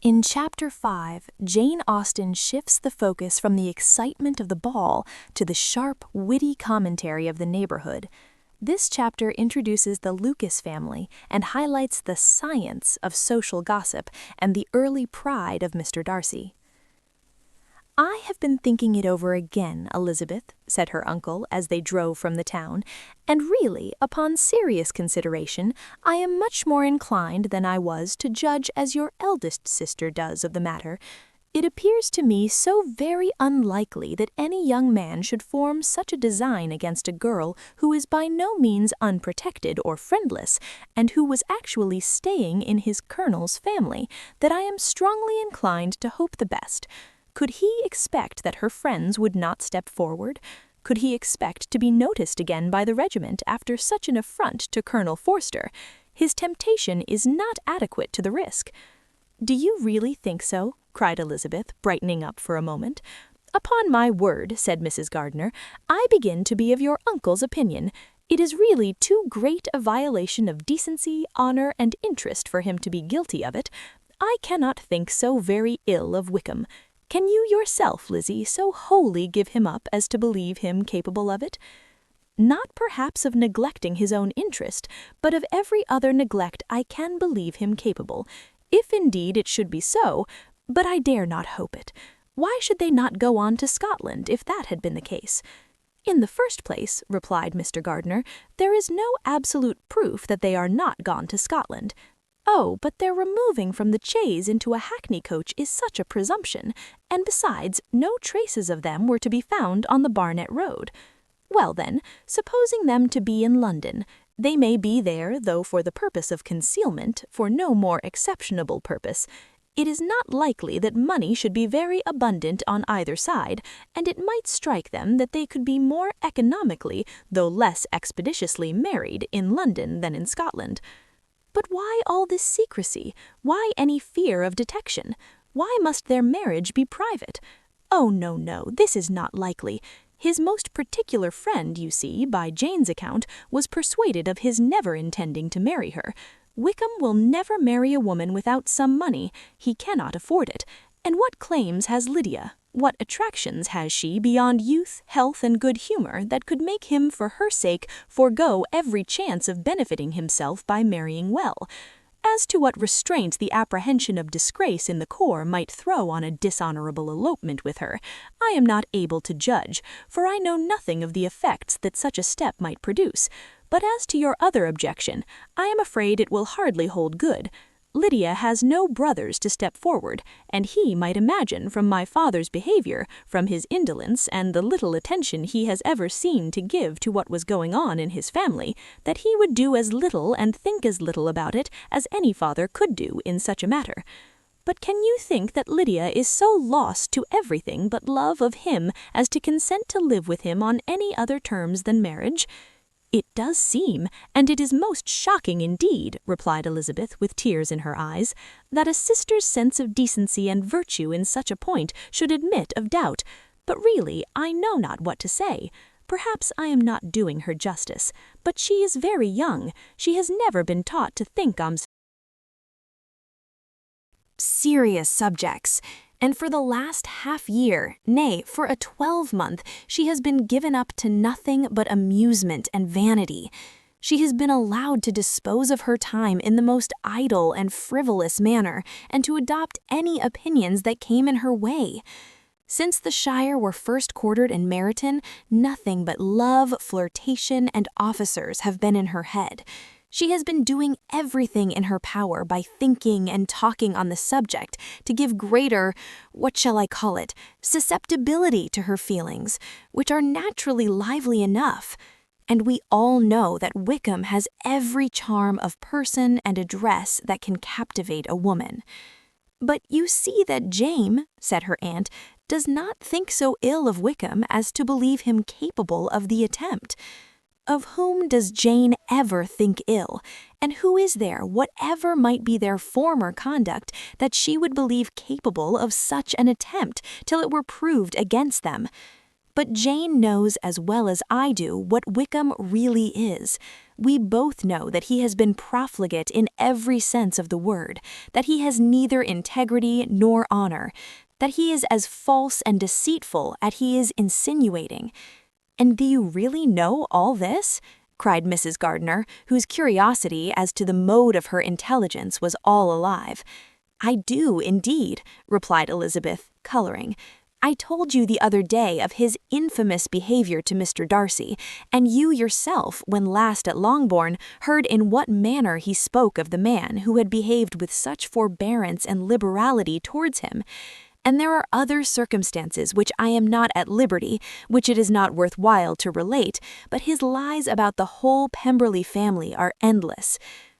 In Chapter 5, Jane Austen shifts the focus from the excitement of the ball to the sharp, witty commentary of the neighborhood. This chapter introduces the Lucas family and highlights the science of social gossip and the early pride of Mr. Darcy. "I have been thinking it over again, Elizabeth," said her uncle as they drove from the town, "and really, upon serious consideration, I am much more inclined than I was to judge as your eldest sister does of the matter. It appears to me so very unlikely that any young man should form such a design against a girl who is by no means unprotected or friendless, and who was actually staying in his colonel's family, that I am strongly inclined to hope the best. Could he expect that her friends would not step forward? Could he expect to be noticed again by the regiment after such an affront to Colonel Forster? His temptation is not adequate to the risk." "Do you really think so?" cried Elizabeth, brightening up for a moment. "Upon my word," said Mrs. Gardiner, "I begin to be of your uncle's opinion. It is really too great a violation of decency, honor, and interest for him to be guilty of it. I cannot think so very ill of Wickham. Can you yourself, Lizzie, so wholly give him up as to believe him capable of it?" "Not perhaps of neglecting his own interest, but of every other neglect I can believe him capable, if indeed it should be so, but I dare not hope it. Why should they not go on to Scotland if that had been the case?" "In the first place," replied Mr. Gardiner, "there is no absolute proof that they are not gone to Scotland." "Oh, but their removing from the chaise into a hackney coach is such a presumption, and besides, no traces of them were to be found on the Barnet Road. Well then, supposing them to be in London, they may be there, though for the purpose of concealment, for no more exceptionable purpose. It is not likely that money should be very abundant on either side, and it might strike them that they could be more economically, though less expeditiously, married in London than in Scotland. But why all this secrecy? Why any fear of detection? Why must their marriage be private? Oh, no, this is not likely. His most particular friend, you see, by Jane's account, was persuaded of his never intending to marry her. Wickham will never marry a woman without some money. He cannot afford it. And what claims has Lydia? What attractions has she beyond youth, health, and good humor that could make him, for her sake, forego every chance of benefiting himself by marrying well? As to what restraint the apprehension of disgrace in the corps might throw on a dishonorable elopement with her, I am not able to judge, for I know nothing of the effects that such a step might produce. But as to your other objection, I am afraid it will hardly hold good. Lydia has no brothers to step forward, and he might imagine from my father's behavior, from his indolence and the little attention he has ever seen to give to what was going on in his family, that he would do as little and think as little about it as any father could do in such a matter. But can you think that Lydia is so lost to everything but love of him as to consent to live with him on any other terms than marriage?" "It does seem, and it is most shocking indeed," replied Elizabeth with tears in her eyes, "that a sister's sense of decency and virtue in such a point should admit of doubt. But really, I know not what to say. Perhaps I am not doing her justice, but she is very young. She has never been taught to think on serious subjects. And for the last half-year, nay, for a 12-month, she has been given up to nothing but amusement and vanity. She has been allowed to dispose of her time in the most idle and frivolous manner, and to adopt any opinions that came in her way. Since the Shire were first quartered in Meryton, nothing but love, flirtation, and officers have been in her head. She has been doing everything in her power by thinking and talking on the subject to give greater, what shall I call it, susceptibility to her feelings, which are naturally lively enough. And we all know that Wickham has every charm of person and address that can captivate a woman. But you see that Jane, said her aunt, does not think so ill of Wickham as to believe him capable of the attempt. Of whom does Jane ever think ill, and who is there, whatever might be their former conduct, that she would believe capable of such an attempt till it were proved against them? But Jane knows as well as I do what Wickham really is. We both know that he has been profligate in every sense of the word, that he has neither integrity nor honor, that he is as false and deceitful as he is insinuating. And do you really know all this?" cried Mrs. Gardiner, whose curiosity as to the mode of her intelligence was all alive. "I do, indeed," replied Elizabeth, coloring. "I told you the other day of his infamous behavior to Mr. Darcy, and you yourself, when last at Longbourn, heard in what manner he spoke of the man who had behaved with such forbearance and liberality towards him. And there are other circumstances which I am not at liberty, which it is not worth while to relate, but his lies about the whole Pemberley family are endless.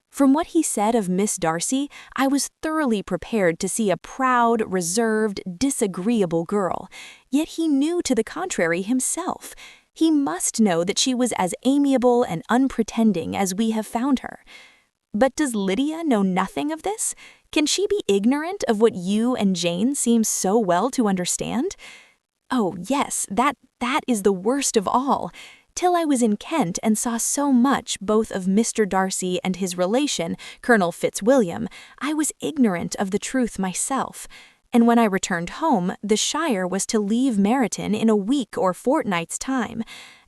From what he said of Miss Darcy, I was thoroughly prepared to see a proud, reserved, disagreeable girl, yet he knew to the contrary himself. He must know that she was as amiable and unpretending as we have found her. But does Lydia know nothing of this? Can she be ignorant of what you and Jane seem so well to understand? Oh, yes, that is the worst of all. Till I was in Kent and saw so much both of Mr. Darcy and his relation, Colonel Fitzwilliam, I was ignorant of the truth myself. And when I returned home, the Shire was to leave Meryton in a week or fortnight's time.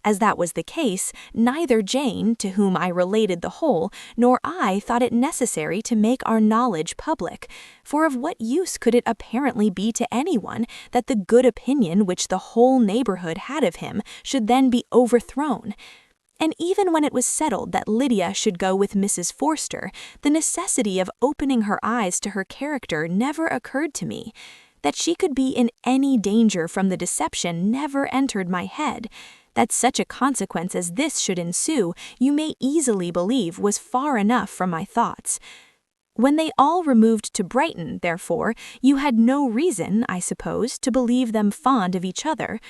As that was the case, neither Jane, to whom I related the whole, nor I thought it necessary to make our knowledge public, for of what use could it apparently be to anyone that the good opinion which the whole neighbourhood had of him should then be overthrown? And even when it was settled that Lydia should go with Mrs. Forster, the necessity of opening her eyes to her character never occurred to me. That she could be in any danger from the deception never entered my head. That such a consequence as this should ensue, you may easily believe was far enough from my thoughts. When they all removed to Brighton, therefore, you had no reason, I suppose, to believe them fond of each other.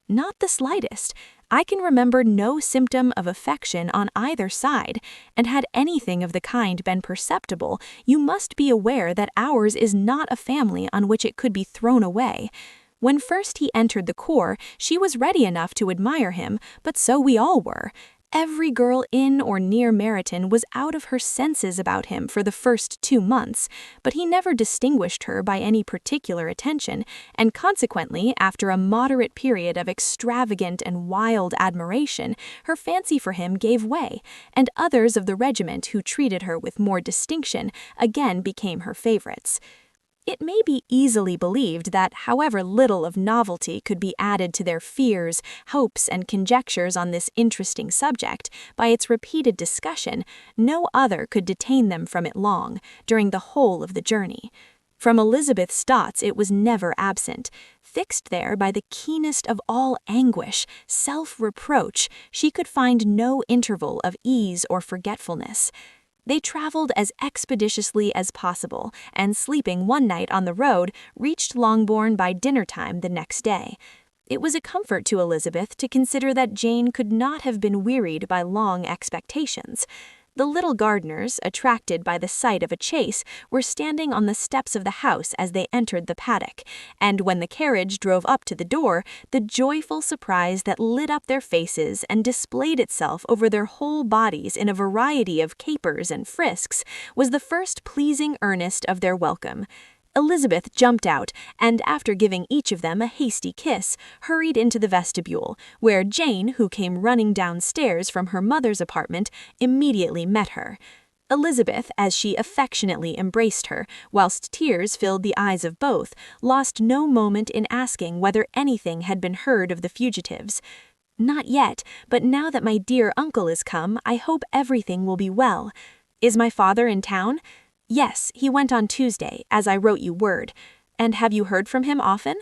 Not the slightest. I can remember no symptom of affection on either side, and had anything of the kind been perceptible, you must be aware that ours is not a family on which it could be thrown away. When first he entered the corps, she was ready enough to admire him, but so we all were. Every girl in or near Meryton was out of her senses about him for the first 2 months, but he never distinguished her by any particular attention, and consequently, after a moderate period of extravagant and wild admiration, her fancy for him gave way, and others of the regiment who treated her with more distinction again became her favourites. It may be easily believed that however little of novelty could be added to their fears, hopes, and conjectures on this interesting subject by its repeated discussion, no other could detain them from it long, during the whole of the journey. From Elizabeth's thoughts it was never absent. Fixed there by the keenest of all anguish, self-reproach, she could find no interval of ease or forgetfulness. They traveled as expeditiously as possible, and sleeping one night on the road, reached Longbourn by dinner-time the next day. It was a comfort to Elizabeth to consider that Jane could not have been wearied by long expectations. The little Gardiners, attracted by the sight of a chaise, were standing on the steps of the house as they entered the paddock, and when the carriage drove up to the door, the joyful surprise that lit up their faces and displayed itself over their whole bodies in a variety of capers and frisks was the first pleasing earnest of their welcome. Elizabeth jumped out, and after giving each of them a hasty kiss, hurried into the vestibule, where Jane, who came running downstairs from her mother's apartment, immediately met her. Elizabeth, as she affectionately embraced her, whilst tears filled the eyes of both, lost no moment in asking whether anything had been heard of the fugitives. "Not yet, but now that my dear uncle is come, I hope everything will be well. Is my father in town?" "Yes, he went on Tuesday, as I wrote you word. And have you heard from him often?"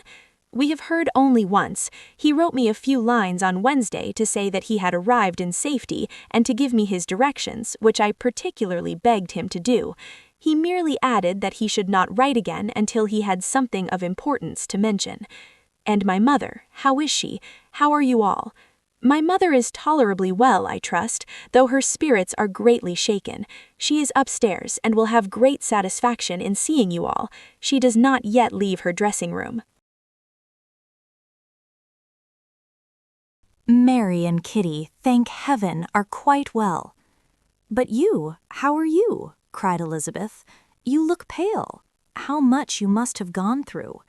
"We have heard only once. He wrote me a few lines on Wednesday to say that he had arrived in safety and to give me his directions, which I particularly begged him to do. He merely added that he should not write again until he had something of importance to mention. And my mother, how is she? How are you all?" "My mother is tolerably well, I trust, though her spirits are greatly shaken. She is upstairs, and will have great satisfaction in seeing you all. She does not yet leave her dressing-room." Mary and Kitty, thank heaven, are quite well. "But you, how are you?" cried Elizabeth. "You look pale. How much you must have gone through."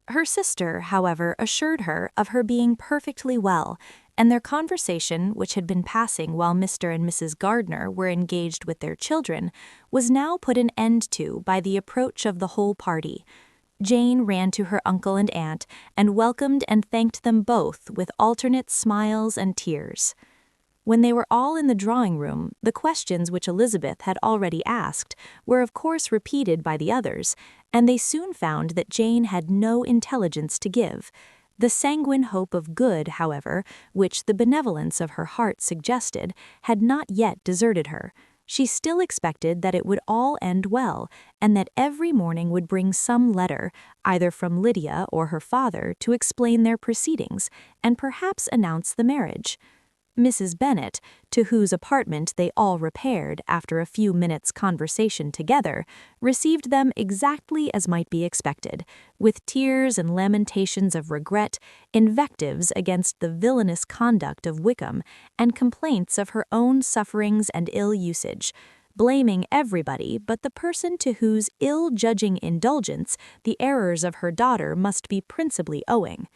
Her sister, however, assured her of her being perfectly well, and their conversation, which had been passing while Mr. and Mrs. Gardiner were engaged with their children, was now put an end to by the approach of the whole party. Jane ran to her uncle and aunt, and welcomed and thanked them both with alternate smiles and tears. When they were all in the drawing-room, the questions which Elizabeth had already asked were of course repeated by the others, and they soon found that Jane had no intelligence to give. The sanguine hope of good, however, which the benevolence of her heart suggested, had not yet deserted her. She still expected that it would all end well, and that every morning would bring some letter, either from Lydia or her father, to explain their proceedings, and perhaps announce the marriage. Mrs. Bennet, to whose apartment they all repaired after a few minutes' conversation together, received them exactly as might be expected, with tears and lamentations of regret, invectives against the villainous conduct of Wickham, and complaints of her own sufferings and ill usage, blaming everybody but the person to whose ill-judging indulgence the errors of her daughter must be principally owing.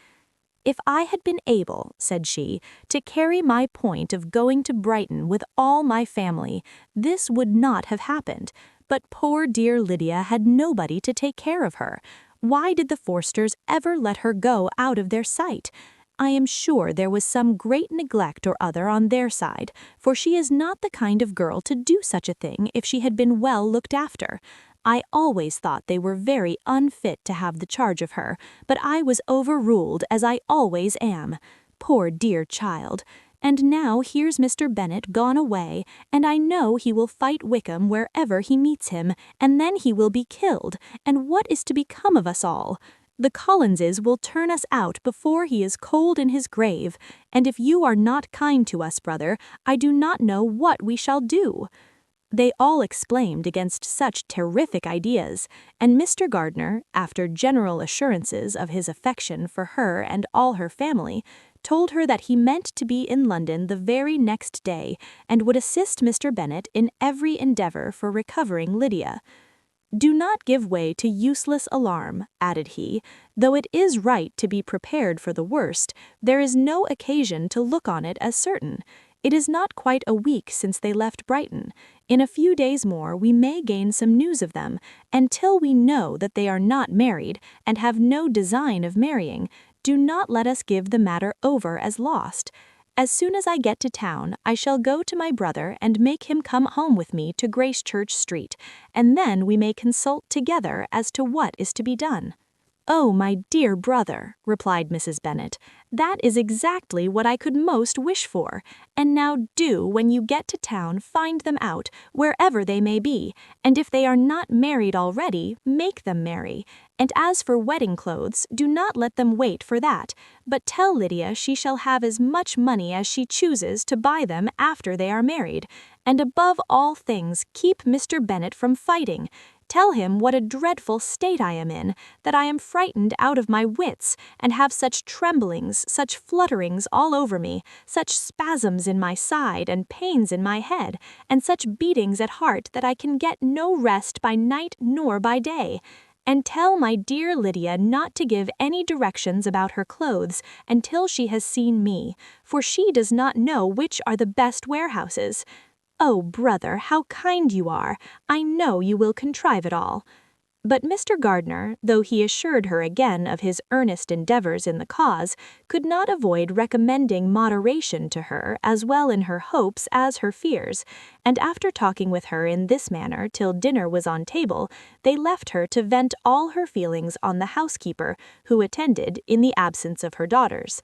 "If I had been able," said she, "to carry my point of going to Brighton with all my family, this would not have happened. But poor dear Lydia had nobody to take care of her. Why did the Forsters ever let her go out of their sight? I am sure there was some great neglect or other on their side, for she is not the kind of girl to do such a thing if she had been well looked after. I always thought they were very unfit to have the charge of her, but I was overruled, as I always am. Poor dear child! And now here's Mr. Bennet gone away, and I know he will fight Wickham wherever he meets him, and then he will be killed, and what is to become of us all? The Collinses will turn us out before he is cold in his grave, and if you are not kind to us, brother, I do not know what we shall do." They all exclaimed against such terrific ideas, and Mr. Gardiner, after general assurances of his affection for her and all her family, told her that he meant to be in London the very next day, and would assist Mr. Bennet in every endeavour for recovering Lydia. "Do not give way to useless alarm," added he. "Though it is right to be prepared for the worst, there is no occasion to look on it as certain. It is not quite a week since they left Brighton. In a few days more we may gain some news of them, and till we know that they are not married, and have no design of marrying, do not let us give the matter over as lost. As soon as I get to town, I shall go to my brother and make him come home with me to Gracechurch Street, and then we may consult together as to what is to be done." "Oh, my dear brother," replied Mrs. Bennet, "that is exactly what I could most wish for. And now do, when you get to town, find them out, wherever they may be, and if they are not married already, make them marry. And as for wedding clothes, do not let them wait for that, but tell Lydia she shall have as much money as she chooses to buy them after they are married. And above all things, keep Mr. Bennet from fighting. Tell him what a dreadful state I am in, that I am frightened out of my wits, and have such tremblings, such flutterings all over me, such spasms in my side and pains in my head, and such beatings at heart that I can get no rest by night nor by day. And tell my dear Lydia not to give any directions about her clothes until she has seen me, for she does not know which are the best warehouses. Oh, brother, how kind you are! I know you will contrive it all." But Mr. Gardiner, though he assured her again of his earnest endeavours in the cause, could not avoid recommending moderation to her as well in her hopes as her fears, and after talking with her in this manner till dinner was on table, they left her to vent all her feelings on the housekeeper, who attended in the absence of her daughters.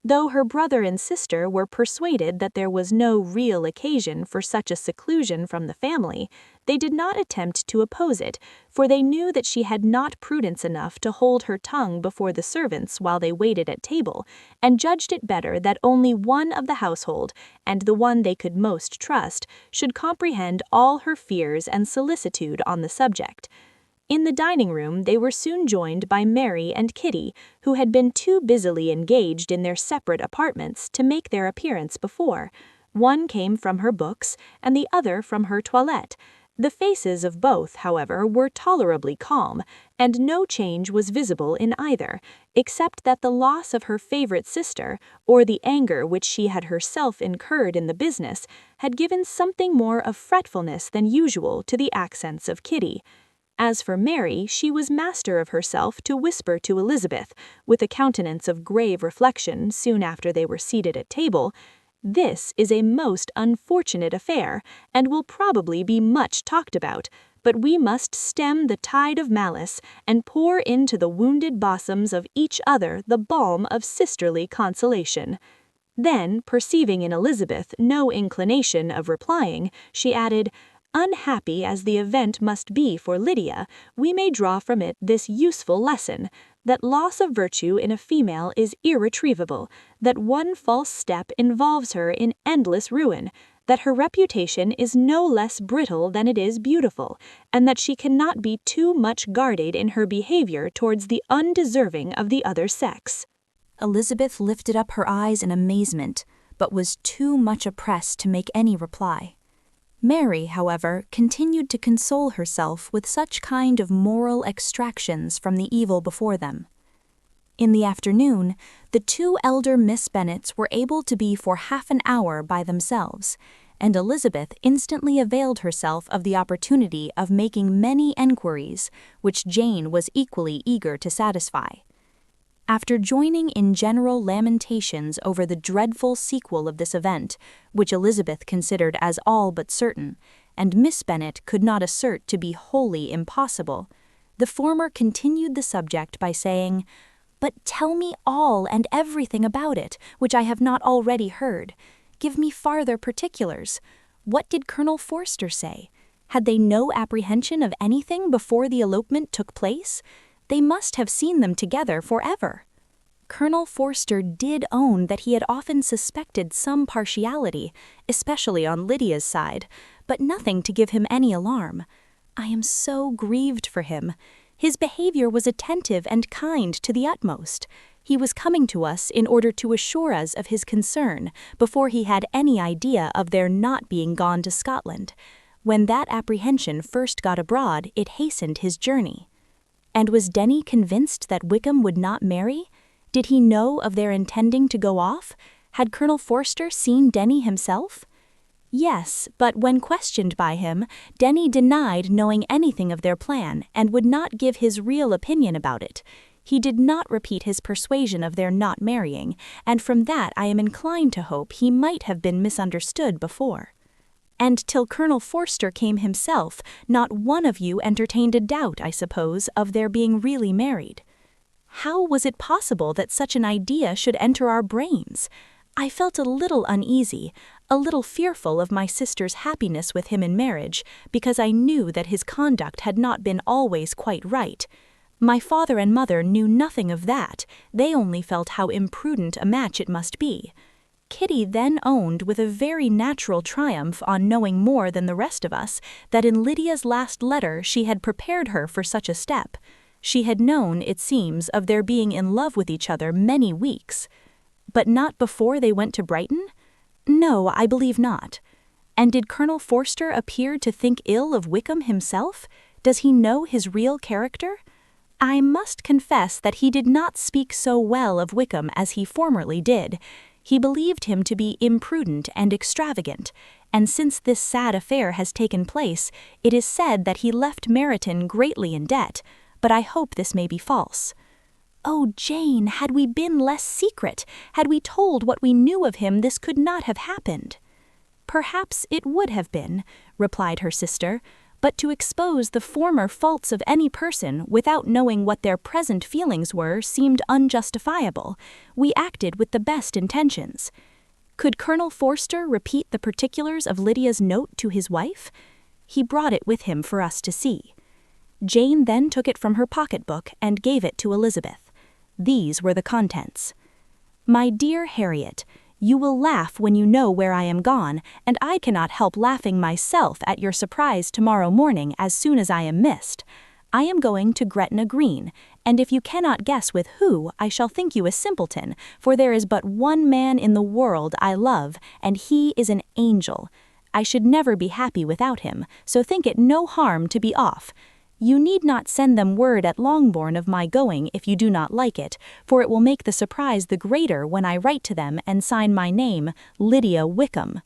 Though her brother and sister were persuaded that there was no real occasion for such a seclusion from the family, they did not attempt to oppose it, for they knew that she had not prudence enough to hold her tongue before the servants while they waited at table, and judged it better that only one of the household, and the one they could most trust, should comprehend all her fears and solicitude on the subject. In the dining-room they were soon joined by Mary and Kitty, who had been too busily engaged in their separate apartments to make their appearance before. One came from her books, and the other from her toilette. The faces of both, however, were tolerably calm, and no change was visible in either, except that the loss of her favorite sister, or the anger which she had herself incurred in the business, had given something more of fretfulness than usual to the accents of Kitty. As for Mary, she was master of herself to whisper to Elizabeth, with a countenance of grave reflection soon after they were seated at table, "This is a most unfortunate affair, and will probably be much talked about, but we must stem the tide of malice, and pour into the wounded bosoms of each other the balm of sisterly consolation." Then, perceiving in Elizabeth no inclination of replying, she added, "Unhappy as the event must be for Lydia, we may draw from it this useful lesson, that loss of virtue in a female is irretrievable, that one false step involves her in endless ruin, that her reputation is no less brittle than it is beautiful, and that she cannot be too much guarded in her behavior towards the undeserving of the other sex." Elizabeth lifted up her eyes in amazement, but was too much oppressed to make any reply. Mary, however, continued to console herself with such kind of moral extractions from the evil before them. In the afternoon, the two elder Miss Bennets were able to be for half an hour by themselves, and Elizabeth instantly availed herself of the opportunity of making many enquiries, which Jane was equally eager to satisfy. After joining in general lamentations over the dreadful sequel of this event, which Elizabeth considered as all but certain, and Miss Bennet could not assert to be wholly impossible, the former continued the subject by saying, "But tell me all and everything about it, which I have not already heard. Give me farther particulars. What did Colonel Forster say? Had they no apprehension of anything before the elopement took place? They must have seen them together forever." Colonel Forster did own that he had often suspected some partiality, especially on Lydia's side, but nothing to give him any alarm. "I am so grieved for him. His behavior was attentive and kind to the utmost. He was coming to us in order to assure us of his concern, before he had any idea of their not being gone to Scotland. When that apprehension first got abroad, it hastened his journey." And was Denny convinced that Wickham would not marry? Did he know of their intending to go off? Had Colonel Forster seen Denny himself? Yes, but when questioned by him, Denny denied knowing anything of their plan and would not give his real opinion about it. He did not repeat his persuasion of their not marrying, and from that I am inclined to hope he might have been misunderstood before. And till Colonel Forster came himself, not one of you entertained a doubt, I suppose, of their being really married. How was it possible that such an idea should enter our brains? I felt a little uneasy, a little fearful of my sister's happiness with him in marriage, because I knew that his conduct had not been always quite right. My father and mother knew nothing of that, they only felt how imprudent a match it must be. Kitty then owned with a very natural triumph on knowing more than the rest of us, that in Lydia's last letter she had prepared her for such a step. She had known, it seems, of their being in love with each other many weeks. But not before they went to Brighton? No, I believe not. And did Colonel Forster appear to think ill of Wickham himself? Does he know his real character? I must confess that he did not speak so well of Wickham as he formerly did. He believed him to be imprudent and extravagant, and since this sad affair has taken place, it is said that he left Meryton greatly in debt, but I hope this may be false. Oh, Jane, had we been less secret, had we told what we knew of him, this could not have happened. Perhaps it would have been, replied her sister, but to expose the former faults of any person without knowing what their present feelings were seemed unjustifiable. We acted with the best intentions. Could Colonel Forster repeat the particulars of Lydia's note to his wife? He brought it with him for us to see. Jane then took it from her pocketbook and gave it to Elizabeth. These were the contents. "My dear Harriet, you will laugh when you know where I am gone, and I cannot help laughing myself at your surprise tomorrow morning as soon as I am missed. I am going to Gretna Green, and if you cannot guess with who, I shall think you a simpleton, for there is but one man in the world I love, and he is an angel. I should never be happy without him, so think it no harm to be off. You need not send them word at Longbourn of my going if you do not like it, for it will make the surprise the greater when I write to them and sign my name, Lydia Wickham.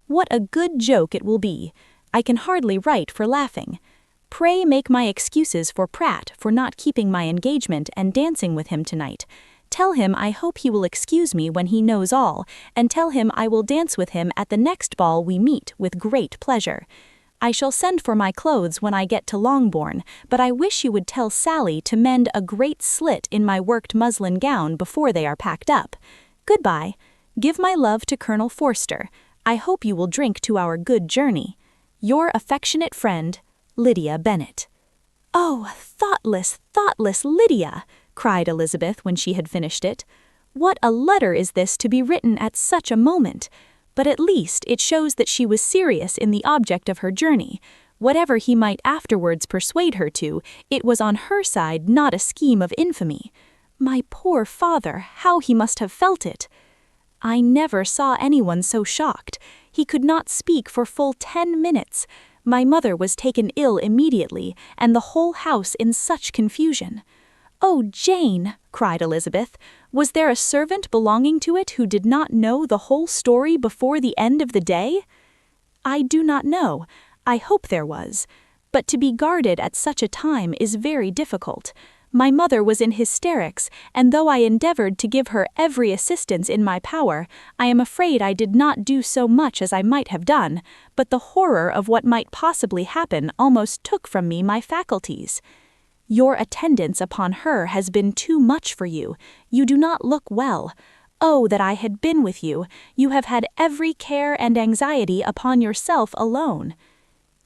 What a good joke it will be! I can hardly write for laughing. Pray make my excuses for Pratt for not keeping my engagement and dancing with him tonight. Tell him I hope he will excuse me when he knows all, and tell him I will dance with him at the next ball we meet with great pleasure. I shall send for my clothes when I get to Longbourn, but I wish you would tell Sally to mend a great slit in my worked muslin gown before they are packed up. Goodbye. Give my love to Colonel Forster. I hope you will drink to our good journey. Your affectionate friend, Lydia Bennet. "Oh, thoughtless, thoughtless Lydia!" cried Elizabeth when she had finished it. "What a letter is this to be written at such a moment! But at least it shows that she was serious in the object of her journey. Whatever he might afterwards persuade her to, it was on her side not a scheme of infamy. My poor father, how he must have felt it! I never saw anyone so shocked. He could not speak for full 10 minutes. My mother was taken ill immediately, and the whole house in such confusion. "Oh, Jane," cried Elizabeth, "was there a servant belonging to it who did not know the whole story before the end of the day?" "I do not know. I hope there was. But to be guarded at such a time is very difficult. My mother was in hysterics, and though I endeavored to give her every assistance in my power, I am afraid I did not do so much as I might have done, but the horror of what might possibly happen almost took from me my faculties. Your attendance upon her has been too much for you. You do not look well. Oh, that I had been with you! You have had every care and anxiety upon yourself alone.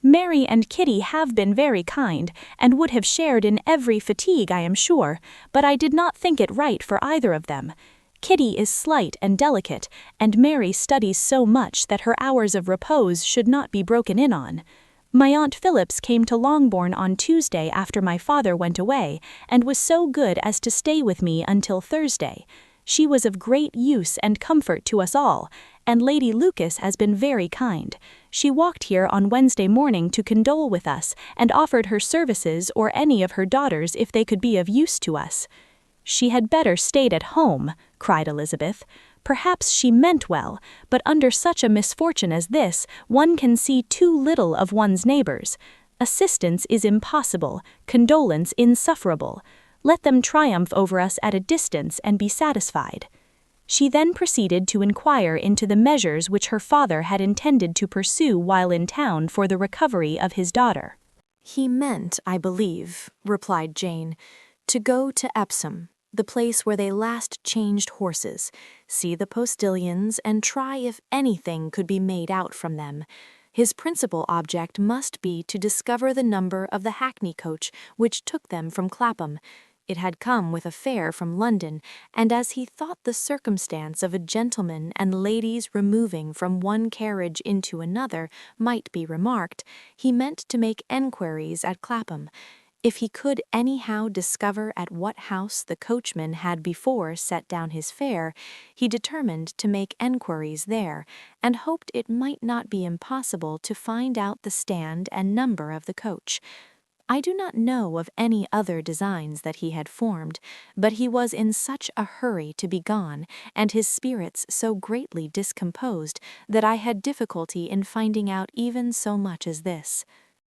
Mary and Kitty have been very kind, and would have shared in every fatigue, I am sure, but I did not think it right for either of them. Kitty is slight and delicate, and Mary studies so much that her hours of repose should not be broken in on. My Aunt Phillips came to Longbourn on Tuesday after my father went away, and was so good as to stay with me until Thursday. She was of great use and comfort to us all, and Lady Lucas has been very kind. She walked here on Wednesday morning to condole with us, and offered her services or any of her daughters if they could be of use to us." "She had better stayed at home," cried Elizabeth. "Perhaps she meant well, but under such a misfortune as this, one can see too little of one's neighbors. Assistance is impossible, condolence insufferable. Let them triumph over us at a distance and be satisfied." She then proceeded to inquire into the measures which her father had intended to pursue while in town for the recovery of his daughter. "He meant, I believe," replied Jane, "to go to Epsom, the place where they last changed horses, see the postilions, and try if anything could be made out from them. His principal object must be to discover the number of the hackney coach which took them from Clapham. It had come with a fare from London, and as he thought the circumstance of a gentleman and ladies removing from one carriage into another might be remarked, he meant to make enquiries at Clapham. If he could anyhow discover at what house the coachman had before set down his fare, he determined to make enquiries there, and hoped it might not be impossible to find out the stand and number of the coach. I do not know of any other designs that he had formed, but he was in such a hurry to be gone, and his spirits so greatly discomposed, that I had difficulty in finding out even so much as this.